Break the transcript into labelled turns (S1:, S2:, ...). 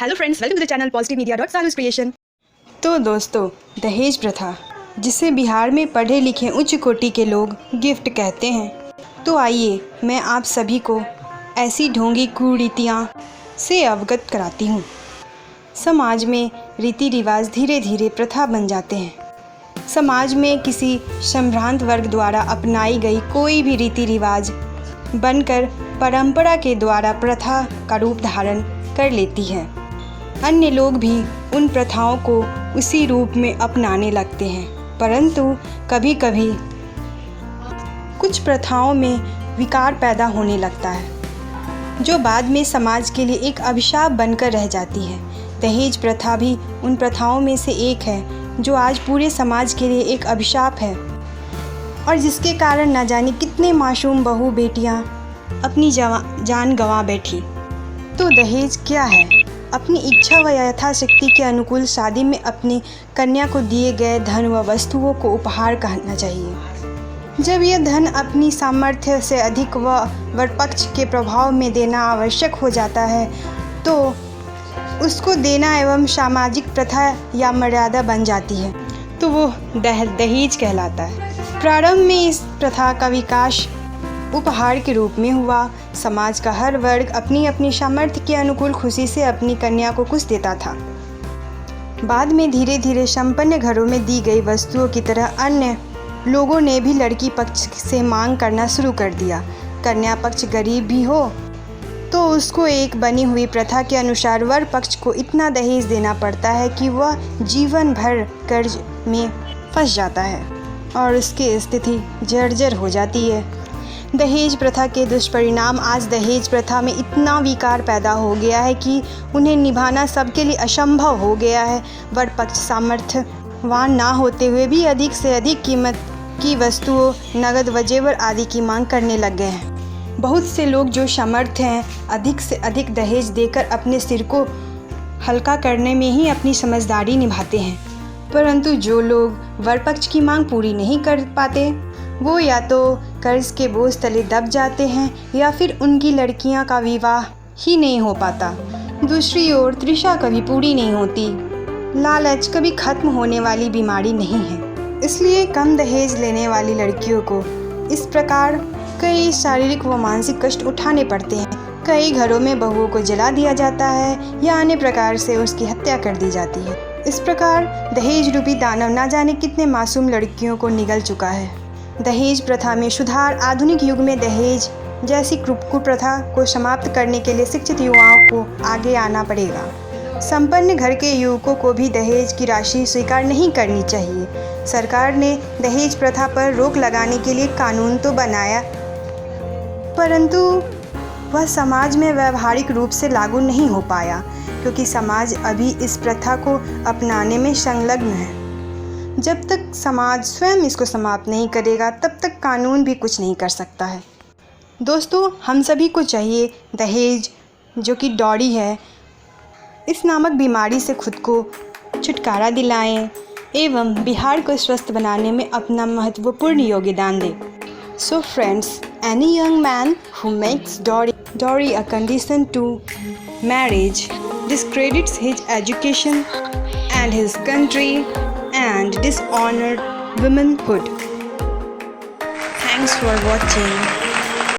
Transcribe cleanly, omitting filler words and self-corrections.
S1: Hello friends, welcome to the channel positive media dot Salus creation.
S2: तो दोस्तों, दहेज प्रथा, जिसे बिहार में पढ़े लिखे उच्च कोटि के लोग गिफ्ट कहते हैं, तो आइए मैं आप सभी को ऐसी ढोंगी कुरीतियाँ से अवगत कराती हूँ। समाज में रीति रिवाज धीरे धीरे प्रथा बन जाते हैं। समाज में किसी संभ्रांत वर्ग द्वारा अपनाई गई कोई भी रीति रिवाज बनकर परंपरा के द्वारा प्रथा का रूप धारण कर लेती है। अन्य लोग भी उन प्रथाओं को उसी रूप में अपनाने लगते हैं, परंतु कभी कभी कुछ प्रथाओं में विकार पैदा होने लगता है, जो बाद में समाज के लिए एक अभिशाप बनकर रह जाती है। दहेज प्रथा भी उन प्रथाओं में से एक है जो आज पूरे समाज के लिए एक अभिशाप है और जिसके कारण न जाने कितने मासूम बहू बेटियां अपनी जान गंवा बैठी। तो दहेज क्या है? अपनी इच्छा व यथाशक्ति के अनुकूल शादी में अपनी कन्या को दिए गए धन व वस्तुओं को उपहार कहना चाहिए। जब यह धन अपनी सामर्थ्य से अधिक व वरपक्ष के प्रभाव में देना आवश्यक हो जाता है तो उसको देना एवं सामाजिक प्रथा या मर्यादा बन जाती है, तो वो दहेज कहलाता है। प्रारंभ में इस प्रथा का विकास उपहार के रूप में हुआ। समाज का हर वर्ग अपनी अपनी सामर्थ्य के अनुकूल खुशी से अपनी कन्या को कुछ देता था। बाद में धीरे धीरे संपन्न घरों में दी गई वस्तुओं की तरह अन्य लोगों ने भी लड़की पक्ष से मांग करना शुरू कर दिया। कन्या पक्ष गरीब भी हो तो उसको एक बनी हुई प्रथा के अनुसार वर पक्ष को इतना दहेज देना पड़ता है कि वह जीवन भर कर्ज में फंस जाता है और उसकी स्थिति जर्जर हो जाती है। दहेज प्रथा के दुष्परिणाम। आज दहेज प्रथा में इतना विकार पैदा हो गया है कि उन्हें निभाना सबके लिए असंभव हो गया है। वर पक्ष सामर्थ्यवान ना होते हुए भी अधिक से अधिक कीमत की वस्तुओं, नगद व जेवर आदि की मांग करने लग गए हैं। बहुत से लोग जो समर्थ हैं, अधिक से अधिक दहेज देकर अपने सिर को हल्का करने में ही अपनी समझदारी निभाते हैं, परंतु जो लोग वर पक्ष की मांग पूरी नहीं कर पाते वो या तो कर्ज के बोझ तले दब जाते हैं या फिर उनकी लड़कियां का विवाह ही नहीं हो पाता। दूसरी ओर तृषा कभी पूरी नहीं होती। लालच कभी खत्म होने वाली बीमारी नहीं है। इसलिए कम दहेज लेने वाली लड़कियों को इस प्रकार कई शारीरिक व मानसिक कष्ट उठाने पड़ते हैं। कई घरों में बहुओं को जला दिया जाता है या अन्य प्रकार से उसकी हत्या कर दी जाती है। इस प्रकार दहेज रूपी दानव ना जाने कितने मासूम लड़कियों को निगल चुका है। दहेज प्रथा में सुधार। आधुनिक युग में दहेज जैसी कुप्रथा को समाप्त करने के लिए शिक्षित युवाओं को आगे आना पड़ेगा। संपन्न घर के युवकों को भी दहेज की राशि स्वीकार नहीं करनी चाहिए। सरकार ने दहेज प्रथा पर रोक लगाने के लिए कानून तो बनाया, परंतु वह समाज में व्यावहारिक रूप से लागू नहीं हो पाया क्योंकि समाज अभी इस प्रथा को अपनाने में संलग्न है। जब तक समाज स्वयं इसको समाप्त नहीं करेगा तब तक कानून भी कुछ नहीं कर सकता है। दोस्तों, हम सभी को चाहिए दहेज जो कि डॉरी है, इस नामक बीमारी से खुद को छुटकारा दिलाएं एवं बिहार को स्वस्थ बनाने में अपना महत्वपूर्ण योगदान दें। So friends, any young man who makes dowry a condition to marriage discredits his education and his country and dishonored womanhood. Thanks for watching.